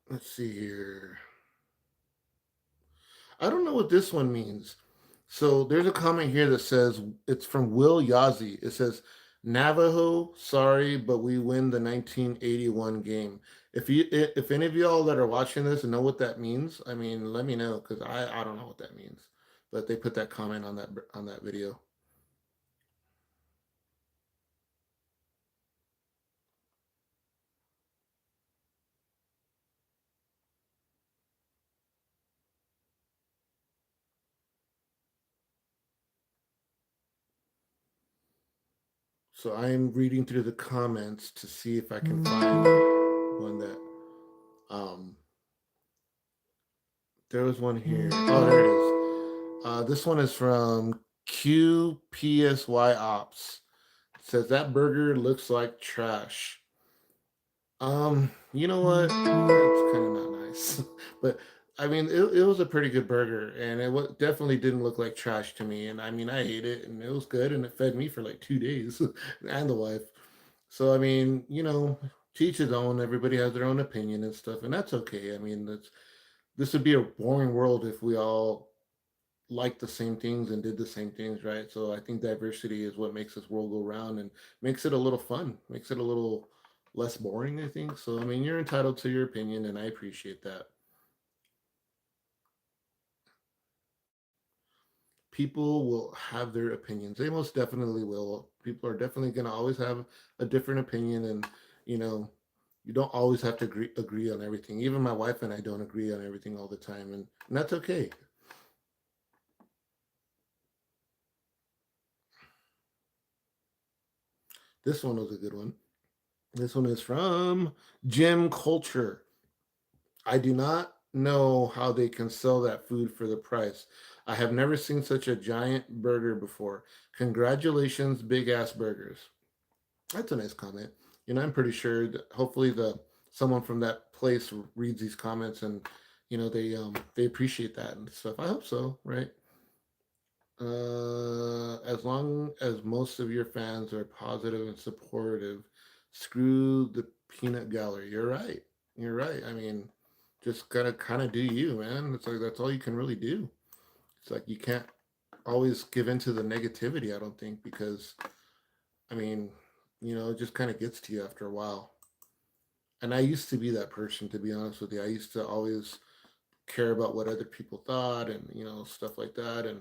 Let's see here. I don't know what this one means. So there's a comment here that says, it's from Will Yazzie. It says, Navajo, sorry, but we win the 1981 game. If any of y'all that are watching this know what that means, I mean, let me know, because I don't know what that means. But they put that comment on that video. So I'm reading through the comments to see if I can find one that um there was one here. Oh, there it is. This one is from QPSY Ops. It says that burger looks like trash. You know what? That's kind of not nice. But I mean, it was a pretty good burger, and definitely didn't look like trash to me. And I mean, I ate it, and it was good, and it fed me for like 2 days, and the wife. So I mean, to each his own. Everybody has their own opinion and stuff, and that's okay. I mean, this would be a boring world if we all liked the same things and did the same things, right? So I think diversity is what makes this world go round and makes it a little fun, makes it a little less boring, I think. So I mean, you're entitled to your opinion, and I appreciate that. People will have their opinions. They most definitely will. People are definitely going to always have a different opinion, and you know, You don't always have to agree on everything. Even my wife and I don't agree on everything all the time, and that's okay. This one was a good one. This one is from Jim Culture. I do not know how they can sell that food for the price. I have never seen such a giant burger before. Congratulations, big ass burgers. That's a nice comment. I'm pretty sure that hopefully the someone from that place reads these comments and they appreciate that and stuff. I hope so, right? As long as most of your fans are positive and supportive, screw the peanut gallery. You're right. You're right. I mean, just gotta kind of do you, man. It's like that's all you can really do. It's like you can't always give into the negativity. I don't think because I mean, it just kind of gets to you after a while. And I used to be that person, to be honest with you. I used to always care about what other people thought and stuff like that. And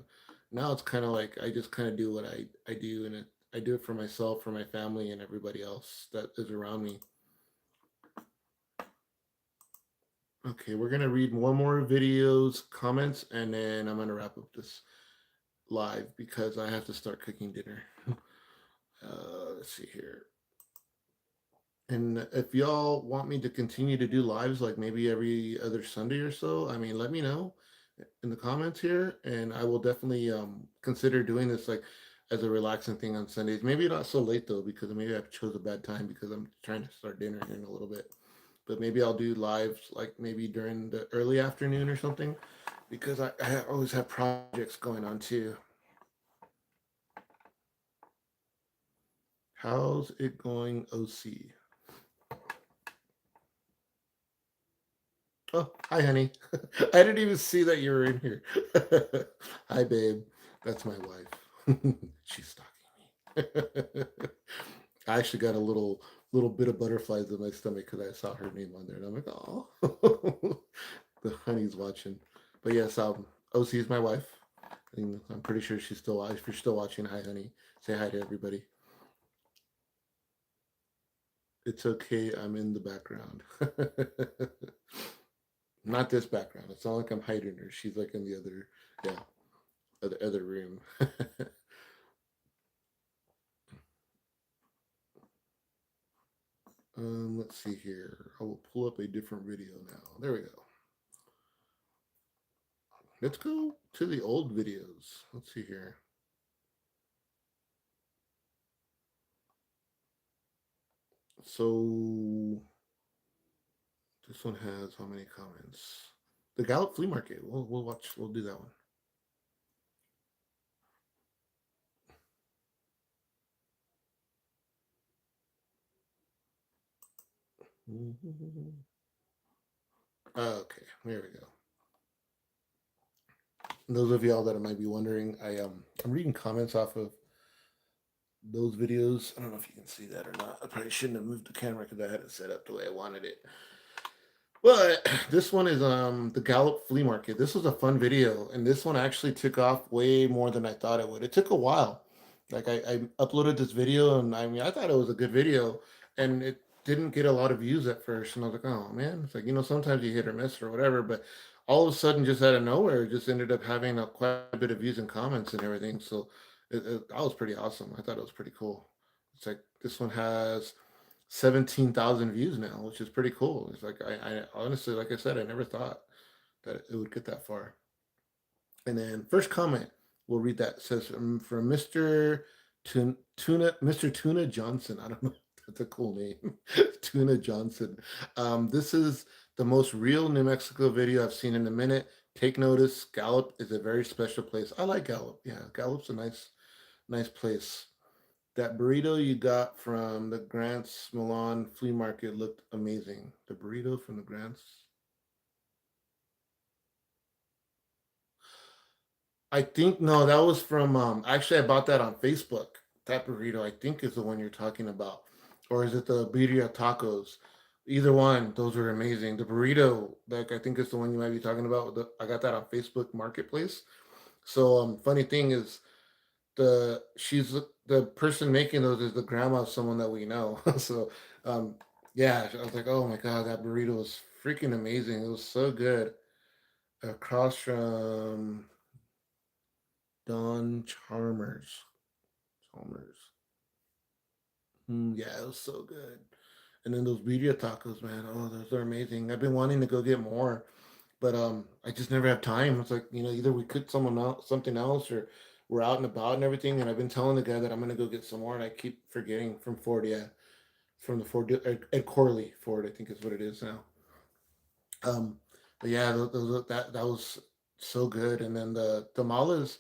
now it's kind of like I just kind of do what I do, and I do it for myself, for my family, and everybody else that is around me. Okay, we're gonna read one more videos comments, and then I'm gonna wrap up this live because I have to start cooking dinner. Let's see here. And if y'all want me to continue to do lives like maybe every other Sunday or so, I mean, let me know in the comments here, and I will definitely consider doing this like as a relaxing thing on Sundays. Maybe not so late though, because maybe I chose a bad time because I'm trying to start dinner here in a little bit. But maybe I'll do lives like maybe during the early afternoon or something, because I always have projects going on too. How's it going, OC? Oh, hi, honey. I didn't even see that you were in here. Hi, babe. That's my wife. She's stalking me. I actually got a little bit of butterflies in my stomach because I saw her name on there, and I'm like, oh, the honey's watching. But yes, OC is my wife. And I'm pretty sure she's still. If you're still watching, hi, honey. Say hi to everybody. It's okay. I'm in the background. Not this background. It's not like I'm hiding her. She's like in the other, yeah, other room. Let's see here. I will pull up a different video now. There we go. Let's go to the old videos. Let's see here. So this one has how many comments? The Gallup Flea Market. We'll watch. We'll do that one. Okay, there we go. And those of y'all that might be wondering, I'm reading comments off of those videos. I don't know if you can see that or not. I probably shouldn't have moved the camera because I had it set up the way I wanted it. But this one is the Gallup Flea Market. This was a fun video, and this one actually took off way more than I thought it would. It took a while. Like I uploaded this video, and I mean I thought it was a good video, and it didn't get a lot of views at first. And I was like, oh man, it's like sometimes you hit or miss or whatever. But all of a sudden, just out of nowhere, it just ended up having quite a bit of views and comments and everything. So that was pretty awesome. I thought it was pretty cool. It's like this one has 17,000 views now, which is pretty cool. It's like I honestly, like I said, I never thought that it would get that far. And then first comment, we'll read that. It says from Mr. Tuna Johnson. I don't know. That's a cool name, Tuna Johnson. This is the most real New Mexico video I've seen in a minute. Take notice. Gallup is a very special place. I like Gallup. Yeah, Gallup's a nice place. That burrito you got from the Grants Milan flea market looked amazing. The burrito from the Grants. I think no, that was from actually I bought that on Facebook. That burrito I think is the one you're talking about. Or is it the birria tacos? Either one, those are amazing. The burrito, like I think is the one you might be talking about. I got that on Facebook Marketplace. So funny thing is she's the person making those is the grandma of someone that we know. So um Yeah, I was like, oh my god, that burrito was freaking amazing. It was so good. Across from Don Chalmers. Yeah, it was so good. And then those birria tacos, man. Oh, those are amazing. I've been wanting to go get more, but I just never have time. It's like either we cook someone else, something else, or we're out and about and everything. And I've been telling the guy that I'm gonna go get some more, and I keep forgetting from Ford. Yeah, from the Ford Ed Corley Ford, I think is what it is now. Um, but yeah, that was so good. And then the tamales,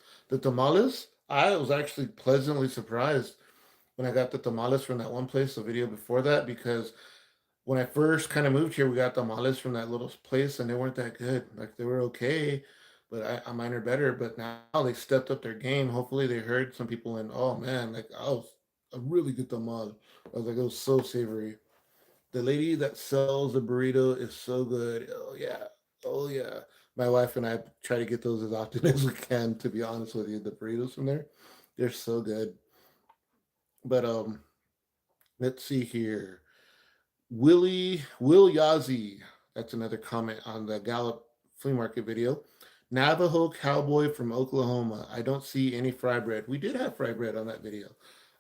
I was actually pleasantly surprised when I got the tamales from that one place, the video before that, because when I first kind of moved here, we got tamales from that little place, and they weren't that good. Like they were okay, but mine are better. But now they stepped up their game. Hopefully, they heard some people, and oh man, like I was a really good tamal. I was like, it was so savory. The lady that sells the burrito is so good. Oh yeah, oh yeah. My wife and I try to get those as often as we can. To be honest with you, the burritos from there, they're so good. But let's see here. Will Yazzie. That's another comment on the Gallup flea market video. Navajo cowboy from Oklahoma. I don't see any fry bread. We did have fry bread on that video.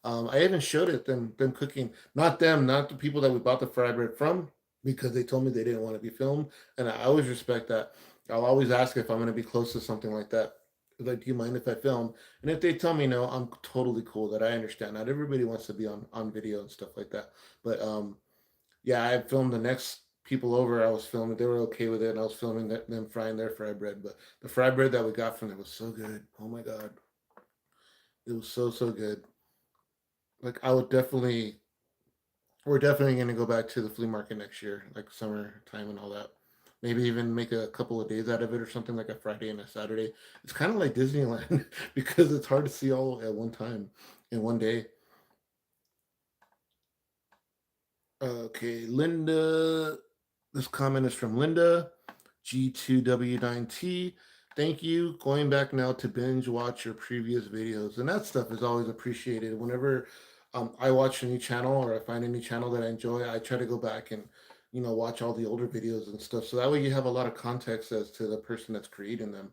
I even showed it them cooking. Not them, not the people that we bought the fry bread from, because they told me they didn't want to be filmed, and I always respect that. I'll always ask if I'm going to be close to something like that. Like, do you mind if I film? And if they tell me no, I'm totally cool. That I understand. Not everybody wants to be on video and stuff like that. But yeah, I filmed the next people over. I was filming; they were okay with it, and I was filming them frying their fry bread. But the fry bread that we got from them was so good. Oh my god, it was so good. Like I would definitely, we're definitely gonna go back to the flea market next year, like summertime and all that. Maybe even make a couple of days out of it or something, like a Friday and a Saturday. It's kind of like Disneyland because it's hard to see all at one time in one day. Okay, Linda. This comment is from Linda G2W9T. Thank you. Going back now to binge watch your previous videos, and that stuff is always appreciated. Whenever I watch a new channel or I find a new channel that I enjoy, I try to go back and watch all the older videos and stuff. So that way you have a lot of context as to the person that's creating them.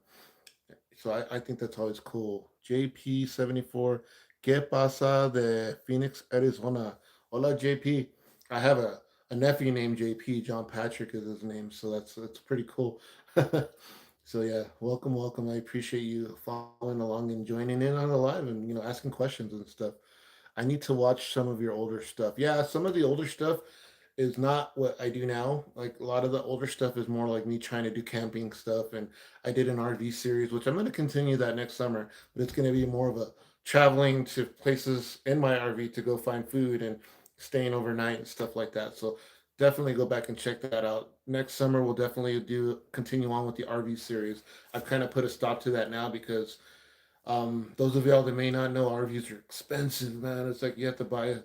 So I think that's always cool. JP74, ¿Qué pasa de Phoenix, Arizona? Hola, JP. I have a nephew named JP. John Patrick is his name, so that's pretty cool. So yeah, welcome, welcome. I appreciate you following along and joining in on the live and asking questions and stuff. I need to watch some of your older stuff. Yeah, some of the older stuff is not what I do now. Like a lot of the older stuff is more like me trying to do camping stuff. And I did an RV series, which I'm going to continue that next summer, but it's going to be more of a traveling to places in my RV to go find food and staying overnight and stuff like that. So definitely go back and check that out. Next summer we'll definitely do continue on with the RV series. I've kind of put a stop to that now because those of y'all that may not know, RVs are expensive, man. It's like you have to buy,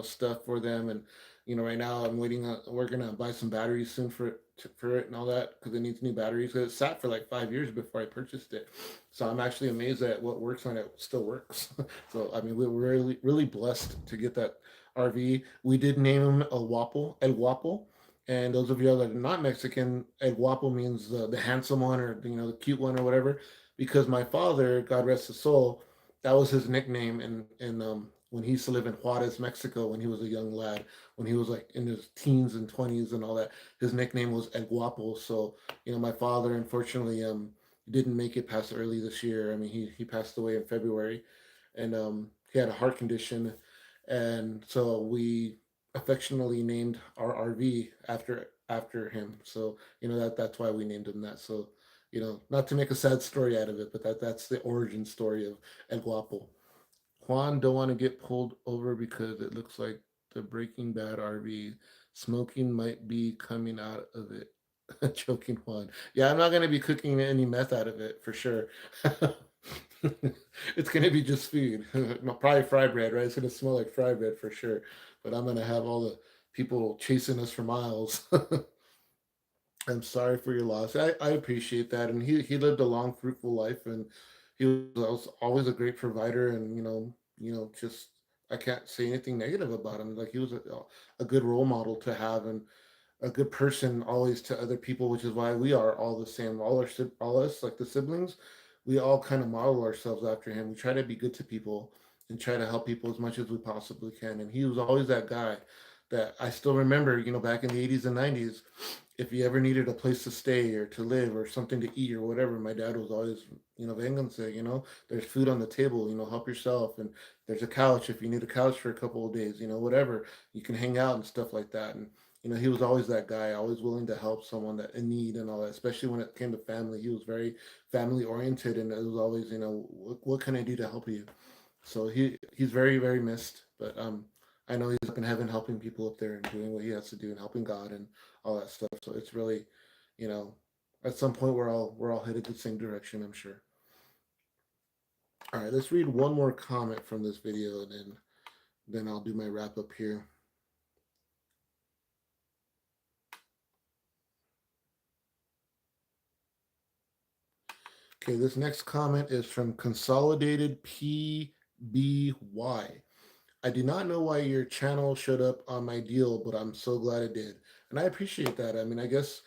stuff for them, and right now I'm waiting. We're gonna buy some batteries soon for it and all that because it needs new batteries. 'Cause it sat for like 5 years before I purchased it, so I'm actually amazed that what works on it still works. So I mean, we were really blessed to get that RV. We did name him El Guapo. And those of you that are not Mexican, El Guapo means the handsome one or the cute one or whatever because my father, God rest his soul, that was his nickname in when he used to live in Juarez, Mexico, when he was a young lad, when he was like in his teens and 20s and all that. His nickname was El Guapo. So my father unfortunately didn't make it past early this year. I mean, he passed away in February, and he had a heart condition, and so we affectionately named our RV after him. So that's why we named him that. So not to make a sad story out of it, but that's the origin story of El Guapo. Juan don't want to get pulled over because it looks like the Breaking Bad RV. Smoking might be coming out of it. Joking Juan. Yeah, I'm not gonna be cooking any meth out of it for sure. It's gonna be just food. Probably fry bread, right? It's gonna smell like fry bread for sure. But I'm gonna have all the people chasing us for miles. I'm sorry for your loss. I appreciate that, and he lived a long, fruitful life, and he was always a great provider, and just I can't say anything negative about him. Like he was a good role model to have, and a good person always to other people, which is why we are all the same. All us, like the siblings, we all kind of model ourselves after him. We try to be good to people and try to help people as much as we possibly can. And he was always that guy that I still remember. Back in the '80s and '90s, if you ever needed a place to stay or to live or something to eat or whatever, my dad was always, vénganse, there's food on the table, help yourself. And there's a couch if you need a couch for a couple of days, whatever, you can hang out and stuff like that. And, he was always that guy, always willing to help someone that in need and all that, especially when it came to family. He was very family oriented, and it was always, what can I do to help you? So he's very, very missed, but I know he's up in heaven helping people up there and doing what he has to do and helping God and all that stuff. So it's really, you know, at some point we're all headed the same direction, I'm sure. All right, let's read one more comment from this video, and then I'll do my wrap up here. Okay, this next comment is from Consolidated PBY. I do not know why your channel showed up on my deal, but I'm so glad it did, and I appreciate that. I mean, I guess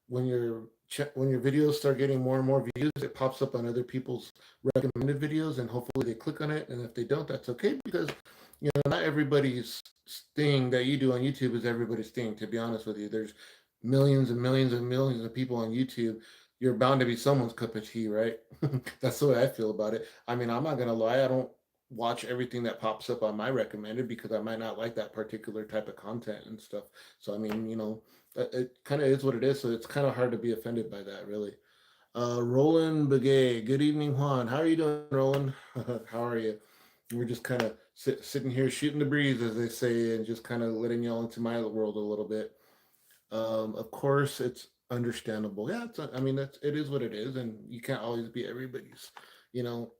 when your videos start getting more and more views, it pops up on other people's recommended videos, and hopefully they click on it. And if they don't, that's okay, because not everybody's thing that you do on YouTube is everybody's thing. To be honest with you, there's millions and millions and millions of people on YouTube. You're bound to be someone's cup of tea, right? That's the way I feel about it. I mean, I'm not gonna lie, I don't watch everything that pops up on my recommended because I might not like that particular type of content and stuff. So I mean, it kind of is what it is. So it's kind of hard to be offended by that, really. Roland Begay, good evening, Juan. How are you doing, Roland? How are you? We're just kind of sitting here shooting the breeze, as they say, and just kind of letting y'all into my world a little bit. Of course, it's understandable. Yeah, I mean, it is what it is, and you can't always be everybody's, you know,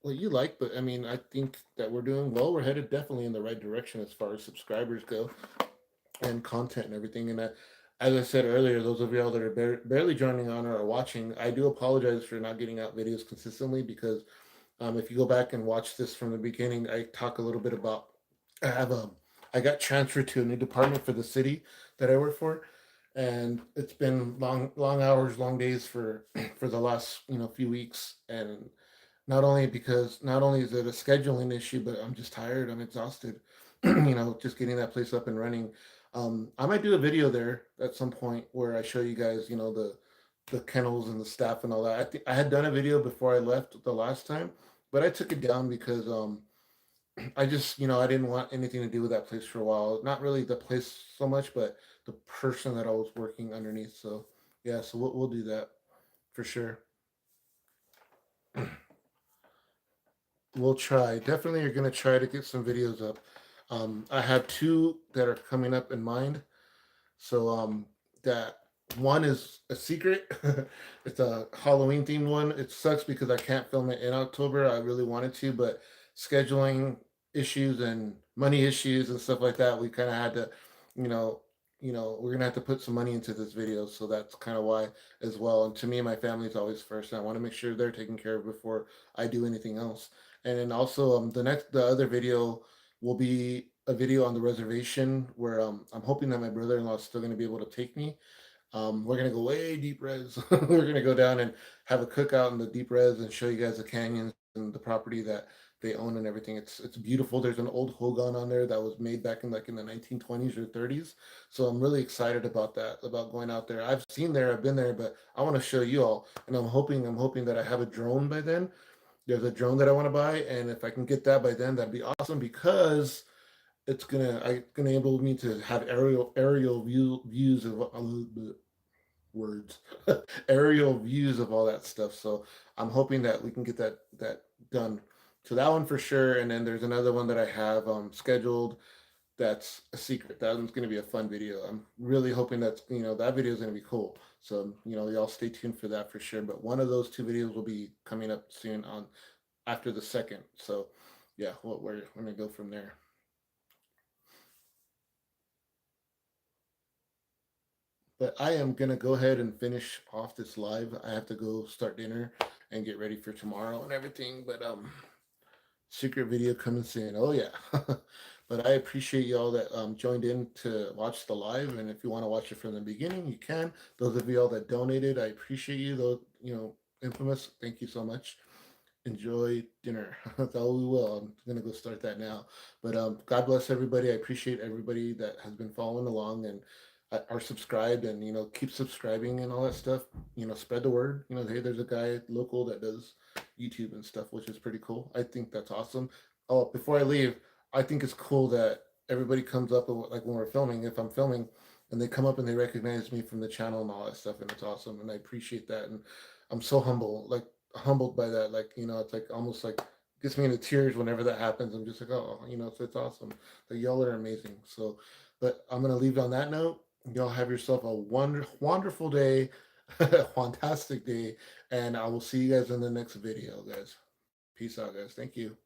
what you like. But I mean, I think that we're doing well. We're headed definitely in the right direction as far as subscribers go and content and everything. And as I said earlier, those of y'all that are barely joining on or are watching, I do apologize for not getting out videos consistently, because if you go back and watch this from the beginning, I talk a little bit about I have a I got transferred to a new department for the city that I work for, and it's been long hours, long days for for the last few weeks. And not only is it a scheduling issue, but I'm just tired. I'm exhausted. Just getting that place up and running. I might do a video there at some point where I show you guys, the kennels and the staff and all that. I had done a video before I left the last time, but I took it down because I just, I didn't want anything to do with that place for a while. Not really the place so much, but the person that I was working underneath. So yeah, so we'll do that for sure. We'll try. Definitely, you're gonna try to get some videos up. I have two that are coming up in mind. So that one is a secret. It's a Halloween themed one. It sucks because I can't film it in October. I really wanted to, but scheduling issues and money issues and stuff like that, we kind of had to, you know, we're gonna have to put some money into this video. So that's kind of why as well. And to me, my family's always first, and I want to make sure they're taken care of before I do anything else. And then also, the other video will be a video on the reservation where I'm hoping that my brother-in-law is still going to be able to take me. We're going to go way deep res. We're going to go down and have a cookout in the deep res and show you guys the canyons and the property that they own and everything. It's beautiful. There's an old hogan on there that was made back in the 1920s or 30s. So I'm really excited about that, about going out there. I've been there, but I want to show you all. And I'm hoping that I have a drone by then. There's a drone that I want to buy, and if I can get that by then, that'd be awesome, because it's gonna enable me to have aerial views of words aerial views of all that stuff. So I'm hoping that we can get that done. So that one for sure. And then there's another one that I have scheduled. That's a secret. That one's going to be a fun video. I'm really hoping that video is going to be cool. So y'all stay tuned for that for sure. But one of those two videos will be coming up soon on after the second. So yeah, we're going to go from there. But I am gonna go ahead and finish off this live. I have to go start dinner and get ready for tomorrow and everything. But secret video coming soon. Oh yeah. But I appreciate y'all that joined in to watch the live, and if you want to watch it from the beginning, you can. Those of y'all that donated, I appreciate you. Those, infamous, thank you so much. Enjoy dinner. That's all we will. I'm gonna go start that now. But God bless everybody. I appreciate everybody that has been following along and are subscribed, and keep subscribing and all that stuff. Spread the word. Hey, there's a guy local that does YouTube and stuff, which is pretty cool. I think that's awesome. Oh, before I leave, I think it's cool that everybody comes up and, like, when we're filming, if I'm filming, and they come up and they recognize me from the channel and all that stuff, and it's awesome, and I appreciate that, and I'm so humbled by that. Like, it's like almost like gets me into tears whenever that happens. I'm just like, oh, it's awesome. Like, y'all are amazing. So, but I'm gonna leave it on that note. Y'all have yourself a wonderful day, fantastic day, and I will see you guys in the next video, guys. Peace out, guys. Thank you.